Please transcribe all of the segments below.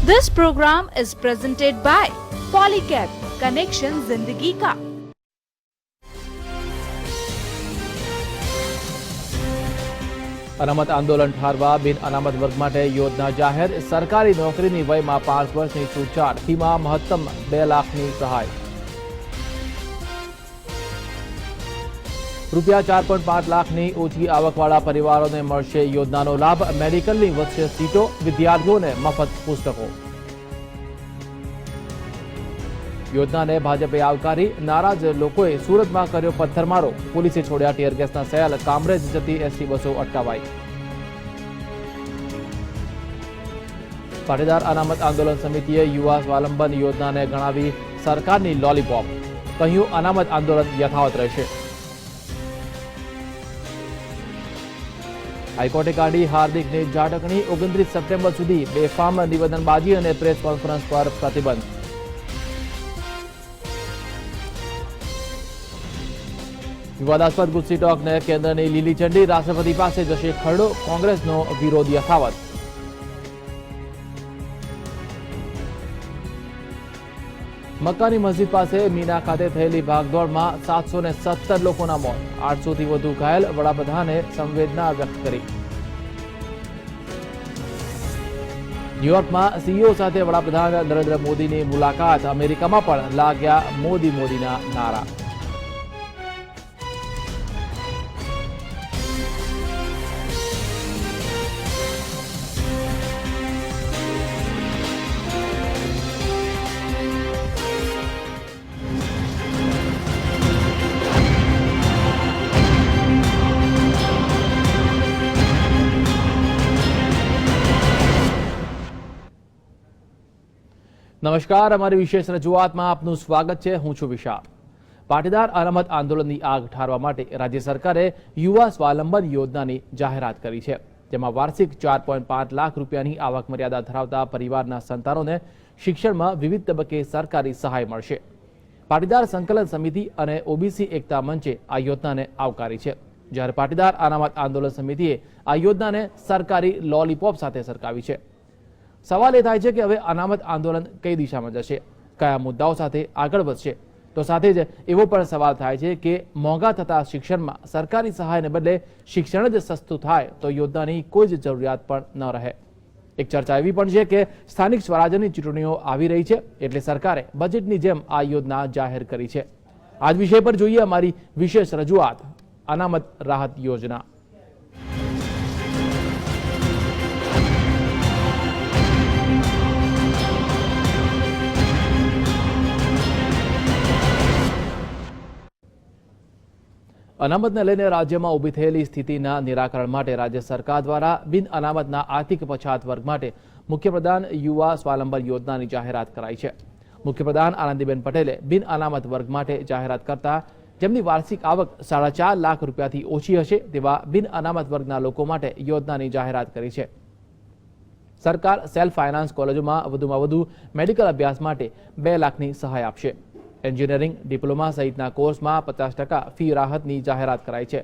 This program is presented by Polycab Connection जिंदगी का। અનામત આંદોલન ઠારવા બિન અનામત વર્ગ માટે યોજના જાહેર। સરકારી નોકરીની વયમાં 5 વર્ષની છૂટછાટ, ફીમાં મહત્તમ 2 લાખની સહાય। રૂપિયા 4.5 લાખની ઓછી આવકવાળા પરિવારોને મળશે યોજનાનો લાભ। મેડિકલની વધશે સીટો, વિદ્યાર્થીઓને મફત પુસ્તકો। યોજનાને ભાજપે આવકારી, નારાજ લોકોએ સુરતમાં કર્યો પથ્થરમારો, પોલીસે છોડ્યા ટીયર ગેસના સેલ, કામરેજ જતી એસટી બસો અટકાવાઈ। પાટીદાર અનામત આંદોલન સમિતિએ યુવા સ્વાવલંબન યોજનાને ગણાવી સરકારની લોલીપોપ, કહ્યું અનામત આંદોલન યથાવત રહેશે। હાઈકોર્ટે કાઢી હાર્દિકની ઝાટકણી, 29 સપ્ટેમ્બર સુધી બેફામ નિવેદનબાજી અને પ્રેસ કોન્ફરન્સ પર પ્રતિબંધ। વિવાદાસ્પદ ગુસ્સી ટોકને કેન્દ્રની લીલી ઝંડી, રાષ્ટ્રપતિ પાસે જશે ખરડો, કોંગ્રેસનો વિરોધ યથાવત। મક્કાની મસ્જિદ પાસે મીના ખાતે થયેલી ભાગદોડમાં 717 લોકોના મોત, 800થી વધુ ઘાયલ। વડાપ્રધાને સંવેદના વ્યક્ત કરી। ન્યુયોર્કમાં સીઈઓ સાથે વડાપ્રધાન નરેન્દ્ર મોદીની મુલાકાત, અમેરિકામાં પણ લાગ્યા મોદીના નારા। નમસ્કાર, અમારી વિશેષ રજૂઆતમાં આપનું સ્વાગત છે। હું છું વિશાલ। પાટીદાર અનામત આંદોલનની આગ ઠારવા માટે રાજ્ય સરકારે યુવા સ્વાવલંબન યોજનાની જાહેરાત કરી છે, જેમાં વાર્ષિક 4.5 લાખ રૂપિયાની આવક મર્યાદા ધરાવતા પરિવારના સંતાનોને શિક્ષણમાં વિવિધ તબક્કે સરકારી સહાય મળશે। પાટીદાર સંકલન સમિતિ અને ઓબીસી એકતા મંચે આ યોજનાને આવકારી છે, જ્યારે પાટીદાર અનામત આંદોલન સમિતિએ આ યોજનાને સરકારી લોલીપોપ સાથે સરખાવી છે। સવાલ એ થાય છે કે હવે અનામત આંદોલન કઈ દિશામાં જશે, કયા મુદ્દાઓ સાથે આગળ વધશે? તો સાથે જ એવો પણ સવાલ થાય છે કે મોંઘા થતા શિક્ષણમાં સરકારી સહાયને બદલે શિક્ષણ જ સસ્તું થાય તો યોજનાની કોઈ જ જરૂરિયાત પણ ન રહે। એક ચર્ચા એવી પણ છે કે સ્થાનિક સ્વરાજ્યની ચૂંટણીઓ આવી રહી છે, એટલે સરકારે બજેટની જેમ આ યોજના જાહેર કરી છે। આ જ વિષય પર જોઈએ અમારી વિશેષ રજૂઆત, અનામત રાહત યોજના। અનામતને લઈને રાજ્યમાં ઊભી થયેલી સ્થિતિના નિરાકરણ માટે રાજ્ય સરકાર દ્વારા બિન અનામતના આર્થિક પછાત વર્ગ માટે મુખ્યપ્રધાન યુવા સ્વાવલંબન યોજનાની જાહેરાત કરાઈ છે। મુખ્યપ્રધાન આનંદીબેન પટેલે બિન અનામત વર્ગ માટે જાહેરાત કરતા જેમની વાર્ષિક આવક 4.5 લાખ રૂપિયાથી ઓછી હશે તેવા બિન અનામત વર્ગના લોકો માટે યોજનાની જાહેરાત કરી છે। સરકાર સેલ્ફ ફાઇનાન્સ કોલેજોમાં વધુમાં વધુ મેડિકલ અભ્યાસ માટે 2 લાખની સહાય આપશે। એન્જિનિયરિંગ, ડિપ્લોમા સહિતના કોર્સમાં 50% ફી રાહતની જાહેરાત કરાઈ છે।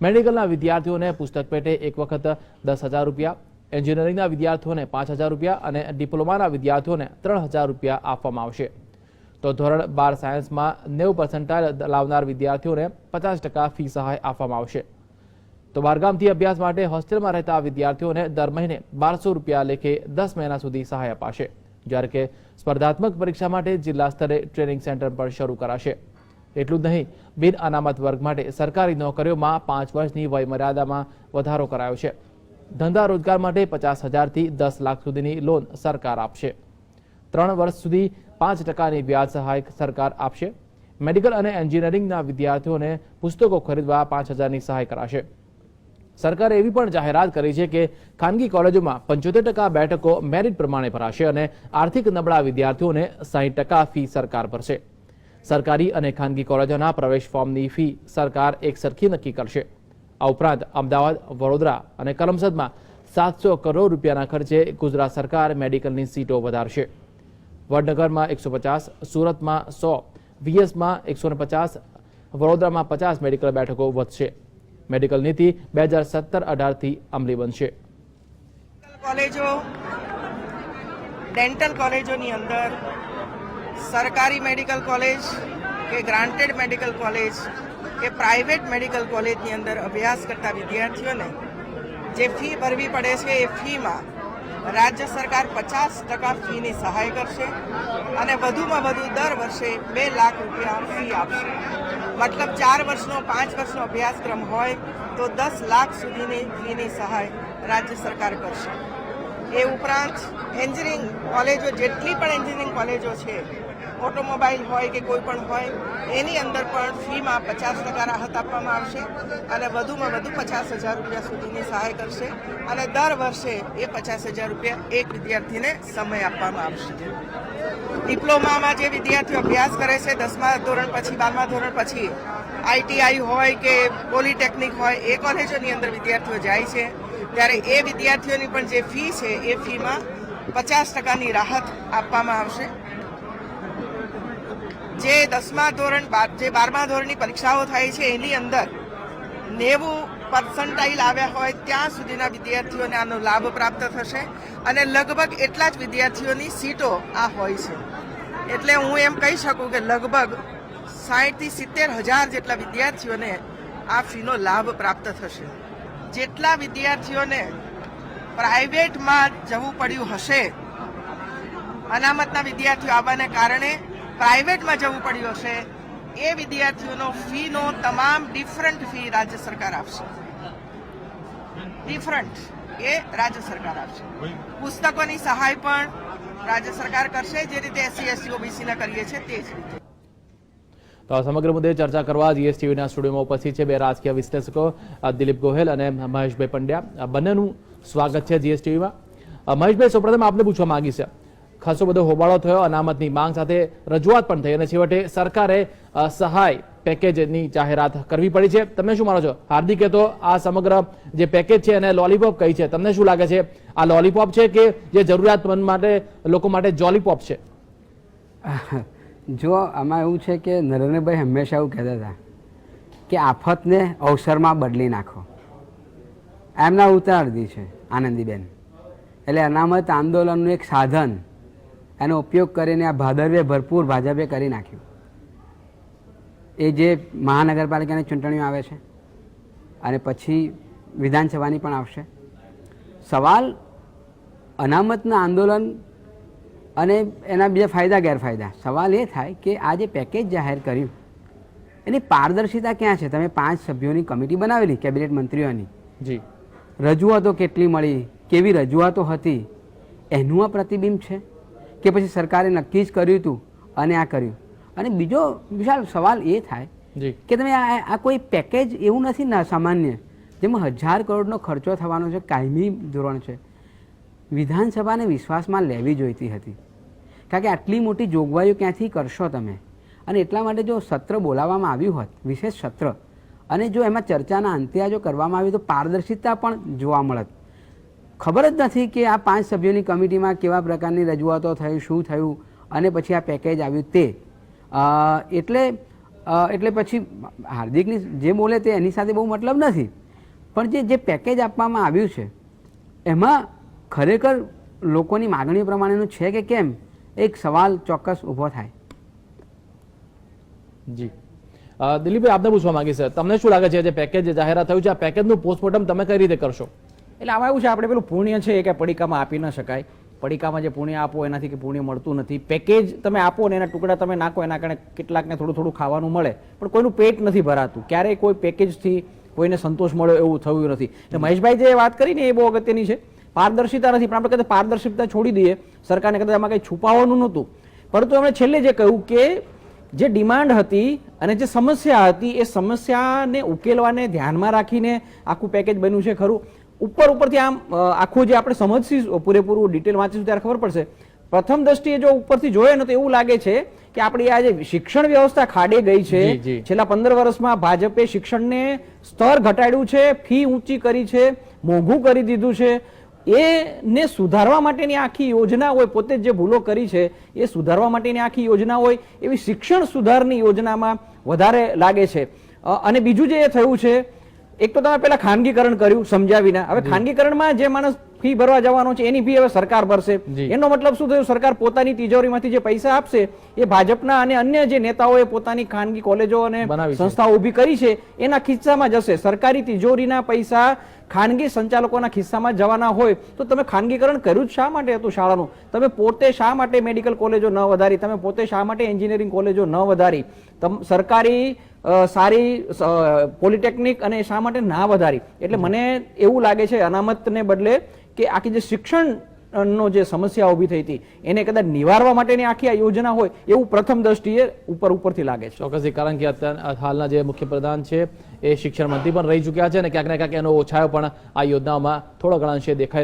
મેડિકલના વિદ્યાર્થીઓને પુસ્તક પેટે એક વખત 10,000 રૂપિયા, એન્જિનિયરિંગના વિદ્યાર્થીઓને 5,000 રૂપિયા અને ડિપ્લોમાના વિદ્યાર્થીઓને 3,000 રૂપિયા આપવામાં આવશે। તો ધોરણ 12 સાયન્સમાં 90% લાવનાર વિદ્યાર્થીઓને 50% ફી સહાય આપવામાં આવશે। તો બહારગામથી અભ્યાસ માટે હોસ્ટેલમાં રહેતા વિદ્યાર્થીઓને દર મહિને 1,200 રૂપિયા લેખે 10 મહિના સુધી સહાય અપાશે, જ્યારે કે સ્પર્ધાત્મક પરીક્ષા માટે જિલ્લા સ્તરે ટ્રેનિંગ સેન્ટર પણ શરૂ કરાશે। એટલું જ નહીં, બિન અનામત વર્ગ માટે સરકારી નોકરીઓમાં 5 વર્ષની વયમર્યાદામાં વધારો કરાયો છે। ધંધા રોજગાર માટે 50,000થી 10 લાખ સુધીની લોન સરકાર આપશે। 3 વર્ષ સુધી 5%ની વ્યાજ સહાય સરકાર આપશે। મેડિકલ અને એન્જિનિયરિંગના વિદ્યાર્થીઓને પુસ્તકો ખરીદવા 5,000ની સહાય કરાશે। સરકારે એવી પણ જાહેરાત કરી છે કે ખાનગી કોલેજોમાં 75% બેઠકો મેરિટ પ્રમાણે ભરાશે અને આર્થિક નબળા વિદ્યાર્થીઓને 60% ફી સરકાર ભરશે। સરકારી અને ખાનગી કોલેજોના પ્રવેશ ફોર્મની ફી સરકાર એક સરખી નક્કી કરશે। આ ઉપરાંત અમદાવાદ, વડોદરા અને કરમસદમાં 700 કરોડ રૂપિયાના ખર્ચે ગુજરાત સરકાર મેડિકલની સીટો વધારશે। વડનગરમાં 150, સુરતમાં 100, વીએસમાં 150, વડોદરામાં 50 મેડિકલ બેઠકો વધશે। મેડિકલ નીતિ 2017-18 થી અમલી બનશે। કોલેજો ડેન્ટલ કોલેજોની અંદર સરકારી મેડિકલ કોલેજ કે ગ્રાન્ટેડ મેડિકલ કોલેજ કે પ્રાઇવેટ મેડિકલ કોલેજની અંદર અભ્યાસ કરતા વિદ્યાર્થીઓને જે ફી ભરવી પડે છે એ ફીમાં રાજ્ય સરકાર 50% ફીની સહાય કરશે અને વધુમાં વધુ દર વર્ષે 2 લાખ રૂપિયા ફી આપશે. મતલબ 4 વર્ષનો 5 વર્ષનો અભ્યાસક્રમ હોય તો 10 લાખ સુધીની ફીની સહાય રાજ્ય સરકાર કરશે. એ ઉપરાંત એન્જિનિયરિંગ કોલેજો જેટલી પણ એન્જિનિયરિંગ કોલેજો છે, ઓટોમોબાઈલ હોય કે કોઈ પણ હોય, એની અંદર પણ ફીમાં 50% રાહત આપવામાં આવશે અને વધુમાં વધુ 50,000 રૂપિયા સુધીની સહાય કરશે અને દર વર્ષે એ 50,000 રૂપિયા એક વિદ્યાર્થીને સમય આપવામાં આવશે. ડિપ્લોમામાં જે વિદ્યાર્થીઓ અભ્યાસ કરે છે 10મા ધોરણ પછી 12મા ધોરણ પછી ITI હોય કે પોલિટેકનિક હોય, એ કોલેજોની અંદર વિદ્યાર્થીઓ જાય છે ત્યારે એ વિદ્યાર્થીઓની પણ જે ફી છે એ ફીમાં 50%ની રાહત આપવામાં આવશે. જે 10મા ધોરણ જે 12મા ધોરણની પરીક્ષાઓ થાય છે એની અંદર 90% આવ્યા હોય ત્યાં સુધીના વિદ્યાર્થીઓને આનો લાભ પ્રાપ્ત થશે અને લગભગ એટલા જ વિદ્યાર્થીઓની સીટો આ હોય છે. એટલે હું એમ કહી શકું કે લગભગ 60 થી 70,000 જેટલા વિદ્યાર્થીઓને આ ફીનો લાભ પ્રાપ્ત થશે. જેટલા વિદ્યાર્થીઓને પ્રાઇવેટમાં જવું પડ્યું હશે, અનામતના વિદ્યાર્થીઓ આવવાને કારણે પ્રાઇવેટમાં જવું પડ્યું હશે, એ વિદ્યાર્થીઓનો ફીનો તમામ ડિફરન્ટ ફી રાજ્ય સરકાર આપશે. ડિફરન્ટ એ રાજ્ય સરકાર આપશે. પુસ્તકોની સહાય પણ રાજ્ય સરકાર કરશે, જે રીતે SC ST OBC ના કરીએ છીએ તે જ રીતે. તો આ સમગ્ર મુદ્દે ચર્ચા કરવા જીએસટીવીના સ્ટુડિયોમાં ઉપસ્થિત છે બે રાજકીય વિશ્લેષકો દિલીપ ગોહેલ અને મહેશભાઈ પંડ્યા. બંનેનું સ્વાગત છે જીએસટીવીમાં. મહેશભાઈ, સૌપ્રથમ આપને પૂછવા માંગી છે, ખાસો બધો હોબાળો થયો, અનામતની માંગ સાથે રજૂઆત પણ થઈ અને છેવટે સરકારે સહાય પેકેજની જાહેરાત કરવી પડી છે. તમે શું માનો છો? હાર્દિકે તો આ સમગ્ર જે પેકેજ છે એને લોલીપોપ કહી છે. તમને શું લાગે છે, આ લોલીપોપ છે કે જે જરૂરિયાતમંદ માટે લોકો માટે જોલીપોપ છે? જો આમાં એવું છે કે નરેન્દ્રભાઈ હંમેશા એવું કહેતા હતા કે આફતને અવસરમાં બદલી નાખો. એમના ઉતારદી છે આનંદીબેન. એટલે અનામત આંદોલનનું એક સાધન એનો ઉપયોગ કરીને આ ભાદરવે ભરપૂર ભાજપે કરી નાખ્યું. એ જે મહાનગરપાલિકાની ચૂંટણીઓ આવે છે અને પછી વિધાનસભાની પણ આવશે. સવાલ અનામતના આંદોલન અને એના બીજા ફાયદા ગેરફાયદા. સવાલ એ થાય કે આ જે પેકેજ જાહેર કર્યું એની પારદર્શિતા ક્યાં છે? તમે 5 સભ્યોની કમિટી બનાવેલી કેબિનેટ મંત્રીઓની, જી, રજૂઆતો કેટલી મળી, કેવી રજૂઆતો હતી, એનું આ પ્રતિબિંબ છે કે પછી સરકારે નક્કી જ કર્યું હતું અને આ કર્યું? અને બીજો વિશાલ સવાલ એ થાય કે તમે આ કોઈ પેકેજ એવું નથી ના સામાન્ય જેમાં 1000 કરોડનો ખર્ચો થવાનો છે, કાયમી ધોરણ છે. વિધાનસભાને વિશ્વાસમાં લેવી જોઈતી હતી, કારણ કે આટલી મોટી જોગવાઈઓ ક્યાંથી કરશો તમે? અને એટલા માટે જો સત્ર બોલાવવામાં આવ્યું હોત, વિશેષ સત્ર, અને જો એમાં ચર્ચાના અંતે જો કરવામાં આવ્યું તો પારદર્શિતા પણ જોવા મળત. ખબર જ નથી કે આ 5 સભ્યોની કમિટીમાં કેવા પ્રકારની રજૂઆતો થઈ, શું થયું અને પછી આ પેકેજ આવ્યું તે. એટલે પછી હાર્દિકની જે બોલે તે એની સાથે બહુ મતલબ નથી, પણ જે પેકેજ આપવામાં આવ્યું છે એમાં ખરેખર લોકોની માગણીઓ પ્રમાણેનું છે કે કેમ, એક સવાલ ચોક્કસ ઊભો થાય. જી દિલીપભાઈ, આપને પૂછવા માંગી છે, તમને શું લાગે છે જે પેકેજ જાહેરાત થયું છે, આ પેકેજનું પોસ્ટમોર્ટમ તમે કઈ રીતે કરશો? એટલે આમાં એવું છે, આપણે પેલું પુણ્ય છે કે પડીકામાં આપી ન શકાય. પડીકામાં જે પુણ્ય આપો એનાથી કે પુણ્ય મળતું નથી. પેકેજ તમે આપો ને એના ટુકડા તમે નાખો, એના કારણે કેટલાકને થોડું થોડું ખાવાનું મળે, પણ કોઈનું પેટ નથી ભરાતું. ક્યારેય કોઈ પેકેજથી કોઈને સંતોષ મળ્યો એવું થયું નથી. એટલે મહેશભાઈ જે વાત કરી ને એ બહુ અગત્યની છે. પારદર્શિતા નથી, પણ આપણે કદાચ પારદર્શિતા છોડી દઈએ, સરકારને કદાચ આમાં કંઈ છુપાવવાનું નહોતું, પરંતુ એમણે છેલ્લે જે કહ્યું કે જે ડિમાન્ડ હતી અને જે સમસ્યા હતી એ સમસ્યાને ઉકેલવાને ધ્યાનમાં રાખીને આખું પેકેજ બન્યું છે. ખરું, ઉપરથી આમ આખું જે આપણે સમજશું, પૂરેપૂરું ડિટેલ વાંચીશું ત્યારે ખબર પડશે. પ્રથમ દ્રષ્ટિએ જો ઉપરથી જોઈએ ને તો એવું લાગે છે કે આપણી આ જે શિક્ષણ વ્યવસ્થા ખાડે ગઈ છે. છેલ્લા 15 વર્ષમાં ભાજપે શિક્ષણને સ્તર ઘટાડ્યું છે, ફી ઊંચી કરી છે, મોંઘું કરી દીધું છે. એને સુધારવા માટેની આખી યોજના હોય, પોતે જે ભૂલો કરી છે એ સુધારવા માટેની આખી યોજના હોય, એવી શિક્ષણ સુધારની યોજનામાં વધારે લાગે છે. અને બીજું જે થયું છે, એક તો તમે પેલા ખાનગીકરણ કર્યું સમજાવીને, હવે ખાનગીકરણમાં જે માણસ ફી ભરવા જવાનો છે એની ફી હવે સરકાર ભરશે. જી. એનો મતલબ શું થયું? સરકાર પોતાની તિજોરીમાંથી જે પૈસા આપશે એ ભાજપના અને અન્ય જે નેતાઓએ પોતાની ખાનગી કોલેજો અને બનાવી છે. સંસ્થાઓ ઊભી કરી છે એના ખિસ્સામાં જશે. સરકારી તિજોરીના પૈસા ખાનગી સંચાલકોના ખિસ્સામાં જવાના હોય તો તમે ખાનગીકરણ કર્યું જ શા માટે હતું શાળાનું? તમે પોતે શા માટે મેડિકલ કોલેજો ન વધારી? તમે પોતે શા માટે એન્જિનિયરિંગ કોલેજો ન વધારી? સરકારી સારી પોલિટેકનિક અને શા માટે ના વધારી? એટલે મને એવું લાગે છે અનામતને બદલે કે આખી જે શિક્ષણ નો જે સમસ્યા ઊભી થઈ હતી એને કદાચ નિવારવા માટેની આખી આ યોજના હોય એવું પ્રથમ દ્રષ્ટિએ ઉપરથી લાગે છે. ચોક્કસથી, કારણ કે અત્યારે હાલના જે મુખ્યપ્રધાન છે એ શિક્ષણ મંત્રી પણ રહી ચૂક્યા છે અને ક્યાંક ને ક્યાંક એનો ઓછાયો પણ આ યોજનાઓમાં થોડો ઘણા અંશે દેખાઈ